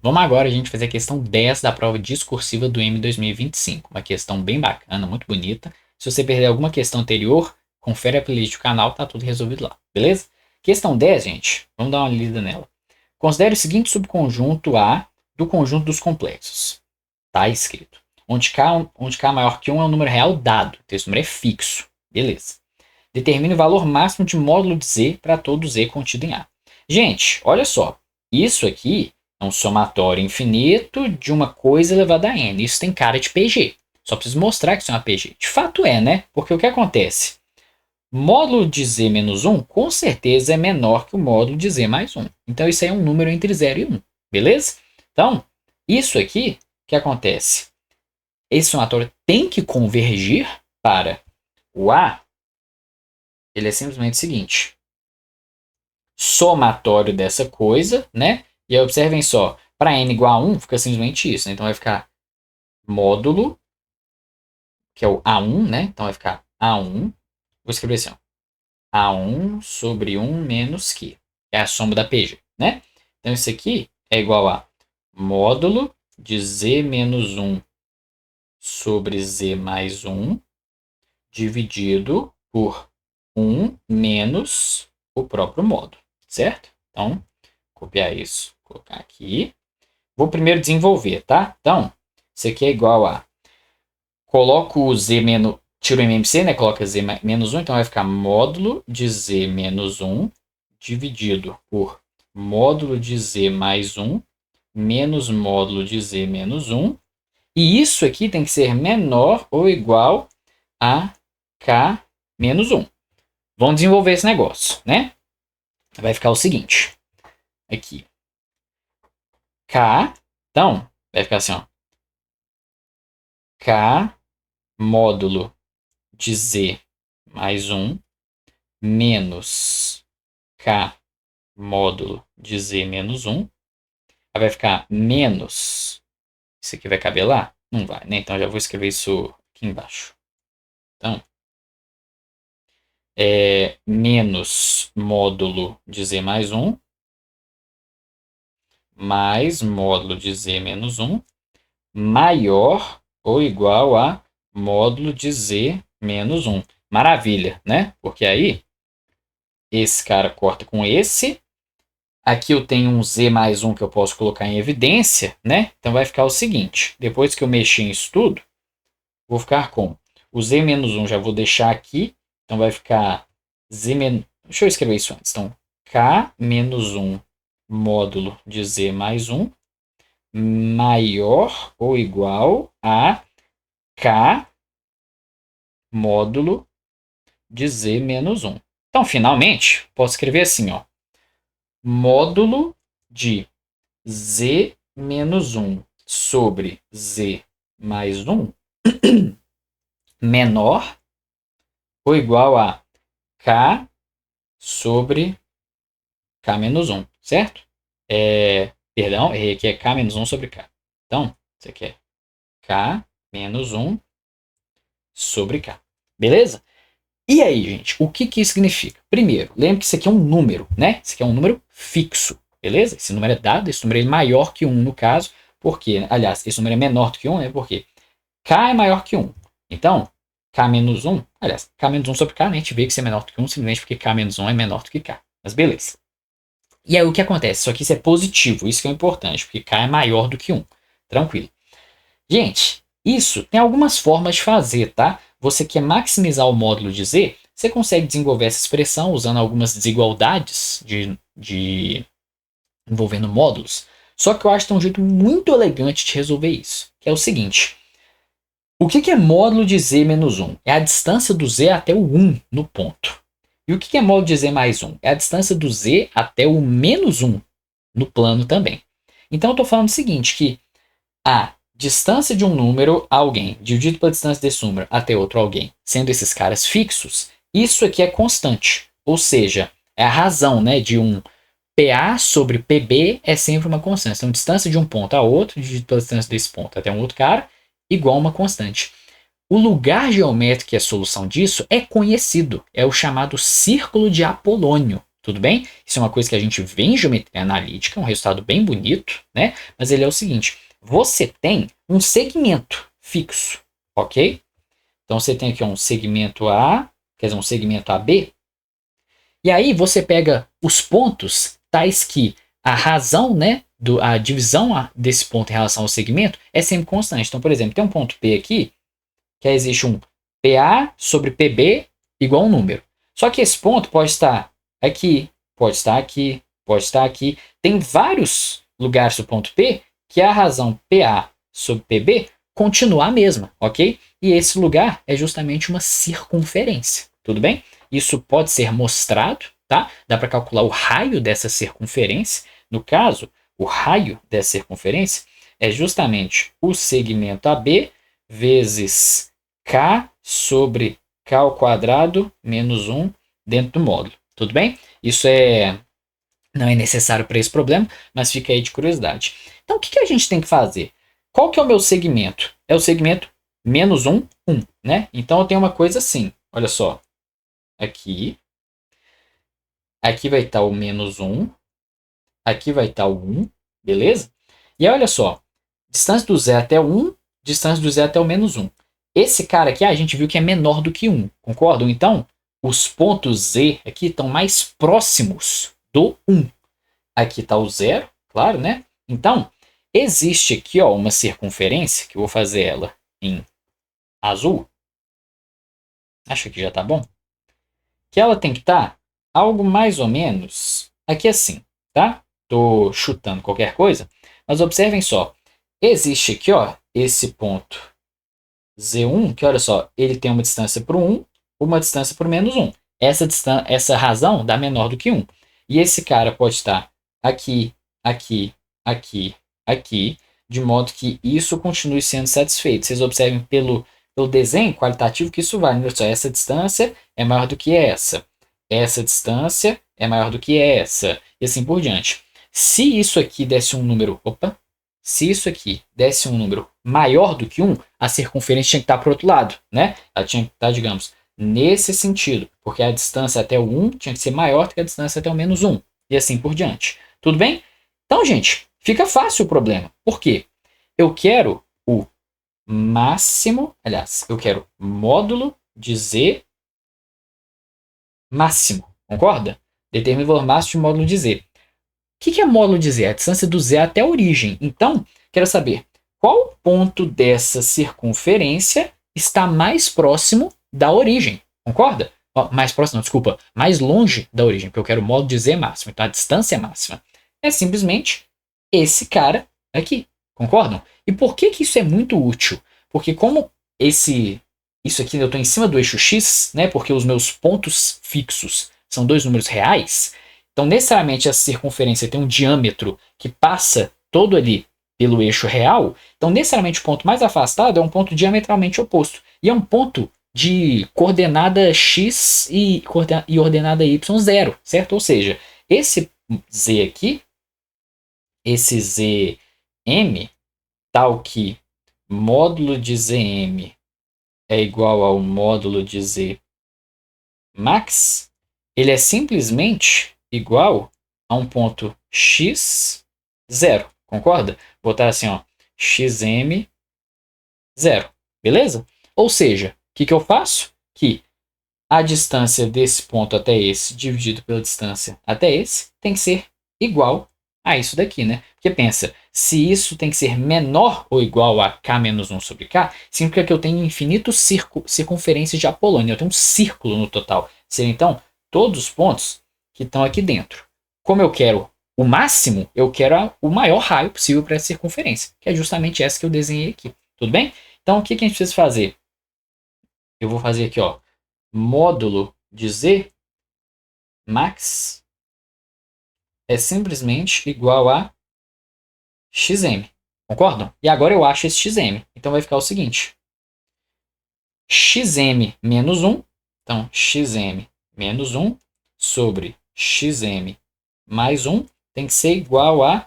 Vamos agora a gente fazer a questão 10 da prova discursiva do M 2025. Uma questão bem bacana, muito bonita. Se você perder alguma questão anterior, confere a playlist do canal, tá tudo resolvido lá, beleza? Questão 10, gente, vamos dar uma lida nela. Considere o seguinte subconjunto A do conjunto dos complexos. Tá escrito. Onde K maior que 1 é um número real dado. Então, esse número é fixo. Beleza. Determine o valor máximo de módulo de Z para todo Z contido em A. Gente, olha só. Isso aqui é um somatório infinito de uma coisa elevada a n. Isso tem cara de PG. Só preciso mostrar que isso é uma PG. De fato é, né? Porque o que acontece? Módulo de Z menos 1 com certeza é menor que o módulo de Z mais 1. Então isso aí é um número entre 0 e 1. Beleza? Então, isso aqui, o que acontece? Esse somatório tem que convergir para o A. Ele é simplesmente o seguinte. Somatório dessa coisa, né? E aí observem só, para n igual a 1, fica simplesmente isso, né? Então vai ficar módulo, que é o A1, né? Então vai ficar A1, vou escrever assim, ó, A1 sobre 1 menos Q, é a soma da PG, né? Então isso aqui é igual a módulo de Z menos 1 sobre Z mais 1, dividido por 1 menos o próprio módulo, certo? Então, copiar isso, colocar aqui. Vou primeiro desenvolver, tá? Então, isso aqui é igual a... Coloco o Z menos... Tiro o MMC, né? Coloca Z menos 1. Então, vai ficar módulo de Z menos 1 dividido por módulo de Z mais 1 menos módulo de Z menos 1. E isso aqui tem que ser menor ou igual a K menos 1. Vamos desenvolver esse negócio, né? Vai ficar o seguinte. Aqui. K. Então, vai ficar assim, ó. K módulo de Z mais 1 menos K módulo de Z menos 1. Aí vai ficar menos. Isso aqui vai caber lá? Não vai, né? Então já vou escrever isso aqui embaixo. Então, é menos módulo de Z mais 1 mais módulo de Z menos 1 maior ou igual a módulo de Z menos 1. Maravilha, né? Porque aí, esse cara corta com esse. Aqui eu tenho um Z mais 1 que eu posso colocar em evidência, né? Então vai ficar o seguinte. Depois que eu mexer isso tudo, vou ficar com o Z menos 1, já vou deixar aqui. Então vai ficar Z menos... Deixa eu escrever isso antes. Então, K menos 1 módulo de Z mais 1 maior ou igual a K módulo de Z menos 1. Então, finalmente, posso escrever assim, ó. Módulo de Z menos 1 sobre Z mais 1 menor ou igual a K sobre K menos 1, certo? Perdão, errei aqui, é K menos 1 sobre K. Então, isso aqui é K menos 1 sobre K. Beleza? E aí, gente, o que isso significa? Primeiro, lembre que isso aqui é um número, né? Isso aqui é um número fixo, beleza? Esse número é dado, esse número é maior que 1 no caso, porque, aliás, esse número é menor do que 1, né? Porque K é maior que 1. Então, K menos 1, aliás, K menos 1 sobre K, né? A gente vê que isso é menor do que 1, simplesmente porque K menos 1 é menor do que K. Mas beleza. E aí o que acontece? Só que isso é positivo, isso que é importante, porque K é maior do que 1. Tranquilo. Gente, isso tem algumas formas de fazer, tá? Você quer maximizar o módulo de Z, você consegue desenvolver essa expressão usando algumas desigualdades envolvendo módulos. Só que eu acho que tem um jeito muito elegante de resolver isso, que é o seguinte. O que é módulo de Z menos 1? É a distância do Z até o 1 no ponto. E o que é módulo de Z mais 1? É a distância do Z até o menos 1 no plano também. Então eu estou falando o seguinte, que a distância de um número a alguém dividido pela distância desse número até outro alguém, sendo esses caras fixos, isso aqui é constante. Ou seja, é a razão, né, de um PA sobre PB é sempre uma constante. Então, distância de um ponto a outro, dividido pela distância desse ponto até um outro cara, igual a uma constante. O lugar geométrico e a solução disso é conhecido. É o chamado círculo de Apolônio. Tudo bem? Isso é uma coisa que a gente vê em geometria analítica, um resultado bem bonito, né? Mas ele é o seguinte, você tem um segmento fixo, ok? Então você tem aqui um segmento A, quer dizer, um segmento AB, e aí você pega os pontos tais que a razão, né, a divisão desse ponto em relação ao segmento é sempre constante. Então, por exemplo, tem um ponto P aqui, que existe um PA sobre PB igual a um número. Só que esse ponto pode estar aqui, pode estar aqui, pode estar aqui. Tem vários lugares do ponto P que a razão PA sobre PB continua a mesma, ok? E esse lugar é justamente uma circunferência, tudo bem? Isso pode ser mostrado, tá? Dá para calcular o raio dessa circunferência. No caso, o raio dessa circunferência é justamente o segmento AB vezes K sobre K ao quadrado menos 1 dentro do módulo. Tudo bem? Isso não é necessário para esse problema, mas fica aí de curiosidade. Então, o que a gente tem que fazer? Qual que é o meu segmento? É o segmento menos 1, 1, né? Então, eu tenho uma coisa assim. Olha só. Aqui vai estar o menos 1. Aqui vai estar o 1. Beleza? E aí, olha só. Distância do 0 até o 1. Distância do 0 até o menos 1. Esse cara aqui, a gente viu que é menor do que 1. Concordam? Então, os pontos Z aqui estão mais próximos do 1. Aqui está o 0, claro, né? Então, existe aqui ó, uma circunferência, que eu vou fazer ela em azul. Acho que já está bom. Que ela tem que estar algo mais ou menos aqui assim, tá? Estou chutando qualquer coisa, mas observem só. Existe aqui ó, esse ponto Z1, que olha só, ele tem uma distância para o 1, uma distância para o menos 1. Essa razão dá menor do que 1. E esse cara pode estar aqui, aqui, aqui, aqui, de modo que isso continue sendo satisfeito. Vocês observem pelo desenho qualitativo que isso vale. Olha só, essa distância é maior do que essa. Essa distância é maior do que essa. E assim por diante. Se isso aqui desse um número... Opa! Se isso aqui desse um número maior do que 1, a circunferência tinha que estar para o outro lado, né? Ela tinha que estar, digamos, nesse sentido, porque a distância até o 1 tinha que ser maior do que a distância até o menos 1, e assim por diante. Tudo bem? Então, gente, fica fácil o problema. Por quê? Eu quero o máximo, aliás, eu quero módulo de Z máximo, concorda? Determine o valor máximo de módulo de Z. O que é módulo de Z? A distância do Z até a origem. Então, quero saber qual ponto dessa circunferência está mais próximo da origem. Concorda? Mais próximo, não, desculpa. Mais longe da origem, porque eu quero o módulo de Z máximo. Então, a distância máxima é simplesmente esse cara aqui. Concordam? E por que isso é muito útil? Porque como isso aqui eu estou em cima do eixo X, né? Porque os meus pontos fixos são dois números reais. Então, necessariamente, essa circunferência tem um diâmetro que passa todo ali pelo eixo real. Então, necessariamente, o ponto mais afastado é um ponto diametralmente oposto. E é um ponto de coordenada x e ordenada y zero, certo? Ou seja, esse z aqui, esse zm, tal que módulo de zm é igual ao módulo de z max, ele é simplesmente igual a um ponto x, 0. Concorda? Vou botar assim, ó, xm, 0. Beleza? Ou seja, o que eu faço? Que a distância desse ponto até esse, dividido pela distância até esse, tem que ser igual a isso daqui, né? Porque pensa, se isso tem que ser menor ou igual a k menos 1 sobre k, significa que eu tenho infinitos circunferências de Apolônio. Eu tenho um círculo no total. Seria, então, todos os pontos que estão aqui dentro. Como eu quero o máximo, eu quero o maior raio possível para essa circunferência, que é justamente essa que eu desenhei aqui. Tudo bem? Então, o que a gente precisa fazer? Eu vou fazer aqui, ó, módulo de Z max é simplesmente igual a xm. Concordam? E agora eu acho esse xm. Então, vai ficar o seguinte. Xm menos 1. Então, xm menos 1 sobre xm mais 1 tem que ser igual a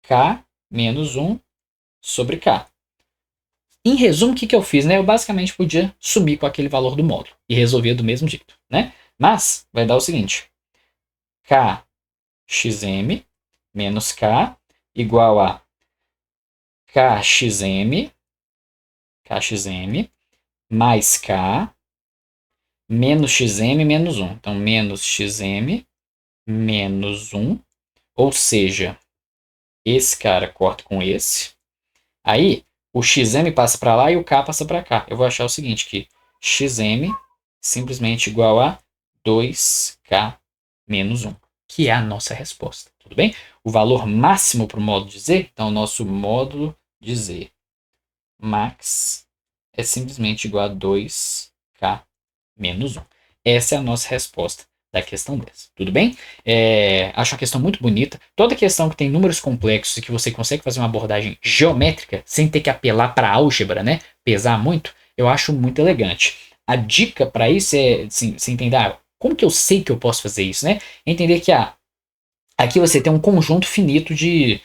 k menos 1 sobre k. Em resumo, o que eu fiz? Né? Eu basicamente podia sumir com aquele valor do módulo e resolver do mesmo jeito. Né? Mas vai dar o seguinte. kxm menos k igual a kxm mais k menos xm menos 1. Então, menos xm menos 1. Ou seja, esse cara corta com esse. Aí, o xm passa para lá e o k passa para cá. Eu vou achar o seguinte, que xm simplesmente igual a 2k menos 1, que é a nossa resposta. Tudo bem? O valor máximo para o módulo de z, então o nosso módulo de z max é simplesmente igual a 2k menos 1. Essa é a nossa resposta da questão 10. Tudo bem? Acho uma questão muito bonita. Toda questão que tem números complexos e que você consegue fazer uma abordagem geométrica sem ter que apelar para a álgebra, né? Pesar muito, eu acho muito elegante. A dica para isso é assim, você entender como que eu sei que eu posso fazer isso, né? Entender que aqui você tem um conjunto finito de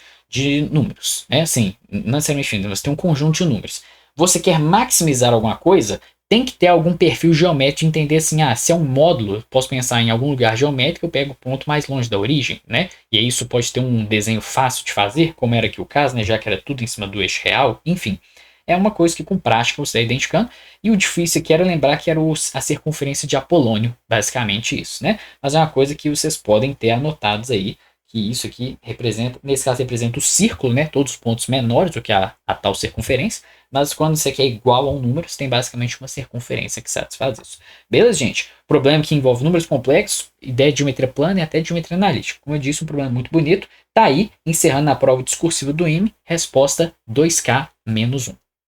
números, né? Assim, não necessariamente finito, você tem um conjunto de números. Você quer maximizar alguma coisa, tem que ter algum perfil geométrico, entender assim, se é um módulo, posso pensar em algum lugar geométrico, eu pego o ponto mais longe da origem, né? E aí isso pode ter um desenho fácil de fazer, como era aqui o caso, né? Já que era tudo em cima do eixo real, enfim. É uma coisa que com prática você está identificando. E o difícil aqui era lembrar que era a circunferência de Apolônio, basicamente isso, né? Mas é uma coisa que vocês podem ter anotados aí, que isso aqui representa, nesse caso representa o círculo, né? Todos os pontos menores do que a tal circunferência. Mas quando isso aqui é igual a um número, você tem basicamente uma circunferência que satisfaz isso. Beleza, gente? Problema que envolve números complexos, ideia de geometria plana e até de geometria analítica. Como eu disse, um problema muito bonito. Tá aí, encerrando a prova discursiva do IME, resposta 2K menos 1.